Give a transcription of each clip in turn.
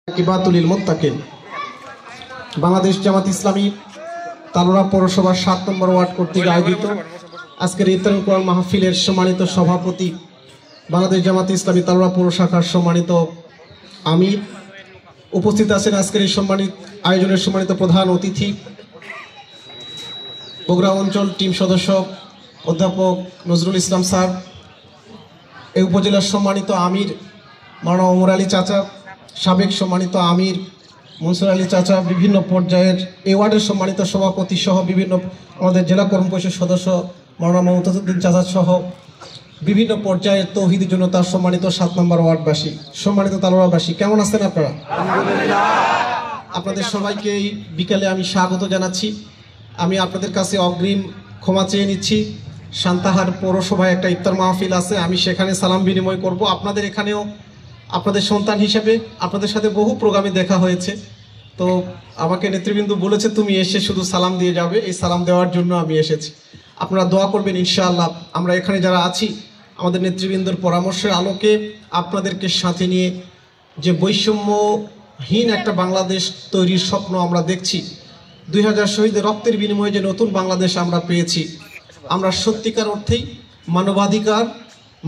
কিবাতুলিল মুত্তাকিন বাংলাদেশ জামাত ইসলামী তালোড়া পৌরসভার ৭ নম্বর ওয়ার্ড কর্তৃক আয়োজিত আজকের ইফতার কোরআন মাহফিলের সম্মানিত সভাপতি বাংলাদেশ জামাত ইসলামী তালোড়া পৌর শাখার সম্মানিত আমির উপস্থিত আছেন আজকের এই সম্মানিত আয়োজনের সম্মানিত প্রধান অতিথি বগুড়া অঞ্চল টিম সদস্য অধ্যাপক নজরুল ইসলাম স্যার, এই উপজেলার সম্মানিত আমির মাওলানা ওমর আলী চাচা, সাবেক সম্মানিত আমির মনসুর আলী চাচা, বিভিন্ন পর্যায়ের এই ওয়ার্ডের সম্মানিত সভাপতি সহ বিভিন্ন আমাদের জেলা কর্ম পরিষদ সদস্য মাওলানা মমতাজউদ্দিন চাচা সহ বিভিন্ন পর্যায়ের তৌহিদি জনতার সম্মানিত ৭ নম্বর ওয়ার্ডবাসী, সম্মানিত তালোড়াবাসী, কেমন আছেন আপনারা? আপনাদের সবাইকে এই বিকালে আমি স্বাগত জানাচ্ছি। আমি আপনাদের কাছে অগ্রিম ক্ষমা চেয়ে নিচ্ছি। সান্তাহার পৌরসভায় একটা ইফতার মাহফিল আছে, আমি সেখানে সালাম বিনিময় করব। আপনাদের এখানেও আপনাদের সন্তান হিসেবে আপনাদের সাথে বহু প্রোগ্রামে দেখা হয়েছে, তো আমাকে নেতৃবৃন্দ বলেছে তুমি এসে শুধু সালাম দিয়ে যাবে, এই সালাম দেওয়ার জন্য আমি এসেছি। আপনারা দোয়া করবেন ইনশাআল্লাহ। আমরা এখানে যারা আছি আমাদের নেতৃবৃন্দর পরামর্শের আলোকে আপনাদেরকে সাথে নিয়ে যে বৈষম্যহীন একটা বাংলাদেশ তৈরির স্বপ্ন আমরা দেখছি, 2000 শহীদের রক্তের বিনিময়ে যে নতুন বাংলাদেশ আমরা পেয়েছি, আমরা সত্যিকার অর্থেই মানবাধিকার,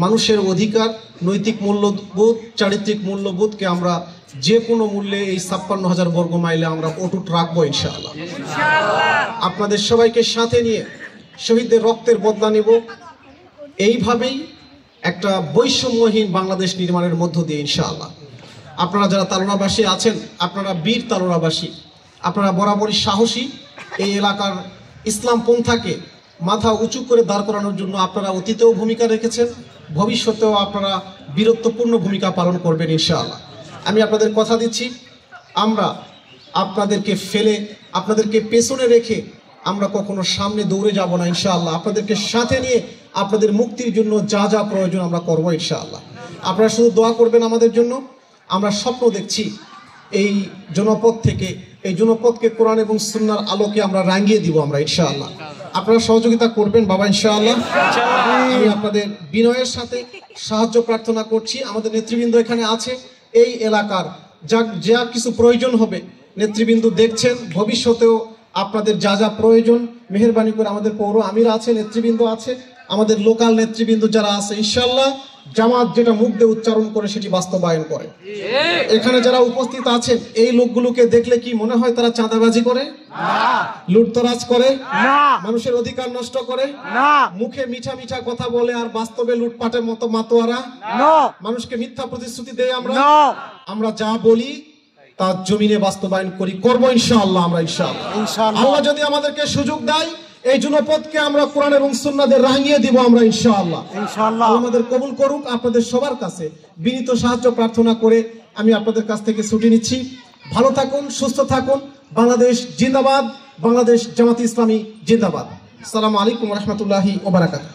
মানুষের অধিকার, নৈতিক মূল্যবোধ, চারিত্রিক মূল্যবোধকে আমরা যে কোনো মূল্যে এই ৫৬,০০০ বর্গ মাইলে আমরা অটুট রাখবো ইনশাআল্লাহ। আপনাদের সবাইকে সাথে নিয়ে শহীদদের রক্তের বদলা নেব, এইভাবেই একটা বৈষম্যহীন বাংলাদেশ নির্মাণের মধ্য দিয়ে ইনশাআল্লাহ। আপনারা যারা তালোড়াবাসী আছেন, আপনারা বীর তালোড়াবাসী, আপনারা বরাবরই সাহসী। এই এলাকার ইসলাম পন্থাকে মাথা উঁচু করে দাঁড় করানোর জন্য আপনারা অতীতেও ভূমিকা রেখেছেন, ভবিষ্যতেও আপনারা বীরত্বপূর্ণ ভূমিকা পালন করবেন ইনশাআল্লাহ। আমি আপনাদের কথা দিচ্ছি, আমরা আপনাদেরকে ফেলে, আপনাদেরকে পেছনে রেখে আমরা কখনো সামনে দৌড়ে যাব না ইনশাআল্লাহ। আপনাদেরকে সাথে নিয়ে আপনাদের মুক্তির জন্য যা যা প্রয়োজন আমরা করবো ইনশাআল্লাহ। আপনারা শুধু দোয়া করবেন আমাদের জন্য। আমরা স্বপ্ন দেখছি এই জনপদ থেকে, এই জনপদকে কোরআন এবং সুন্নাহর আলোকে আমরা রাঙিয়ে দিব আমরা ইনশাআল্লাহ। আপনারা সহযোগিতা করবেন বাবা ইনশাআল্লাহ। আমি আপনাদের বিনয়ের সাথে সাহায্য প্রার্থনা করছি। আমাদের নেতৃবৃন্দ এখানে আছে, এই এলাকার যা কিছু প্রয়োজন হবে নেতৃবৃন্দ দেখছেন, ভবিষ্যতেও আপনাদের যা যা প্রয়োজন মেহেরবানি করে আমাদের পৌর আমির আছে, নেতৃবৃন্দ আছে, আমাদের লোকাল নেতৃবৃন্দ যারা আছে, ইনশাআল্লাহ জামাত যেটা মুখ দিয়ে উচ্চারণ করে সেটি বাস্তবায়ন করে। এখানে যারা উপস্থিত আছেন এই লোকগুলোকে দেখলে কি মনে হয় তারা চাঁদাবাজি করে না, লুটতরাজ করে না, মানুষের অধিকার নষ্ট করে না, মুখে মিঠা মিঠা কথা বলে আর বাস্তবে লুটপাটের মতো মাতোয়ারা না, মানুষকে মিথ্যা প্রতিশ্রুতি দেয় আমরা যা বলি তা জমিনে বাস্তবায়ন করি, করব ইনশাআল্লাহ। আমরা ইনশাআল্লাহ আল্লাহ যদি আমাদেরকে সুযোগ দেয় এই জনপদকে আমরা কোরআন এবং সুন্নাহদের রাঙিয়ে দিব আমরা ইনশাআল্লাহ। ইনশাআল্লাহ আমাদের কবুল করুক। আপনাদের সবার কাছে বিনীত সাহায্য প্রার্থনা করে আমি আপনাদের কাছ থেকে ছুটি নিচ্ছি। ভালো থাকুন, সুস্থ থাকুন। বাংলাদেশ জিন্দাবাদ, বাংলাদেশ জামাত ইসলামী জিন্দাবাদ। আসসালামু আলাইকুম ওয়া রাহমাতুল্লাহি ওয়া বারাকাতুহু।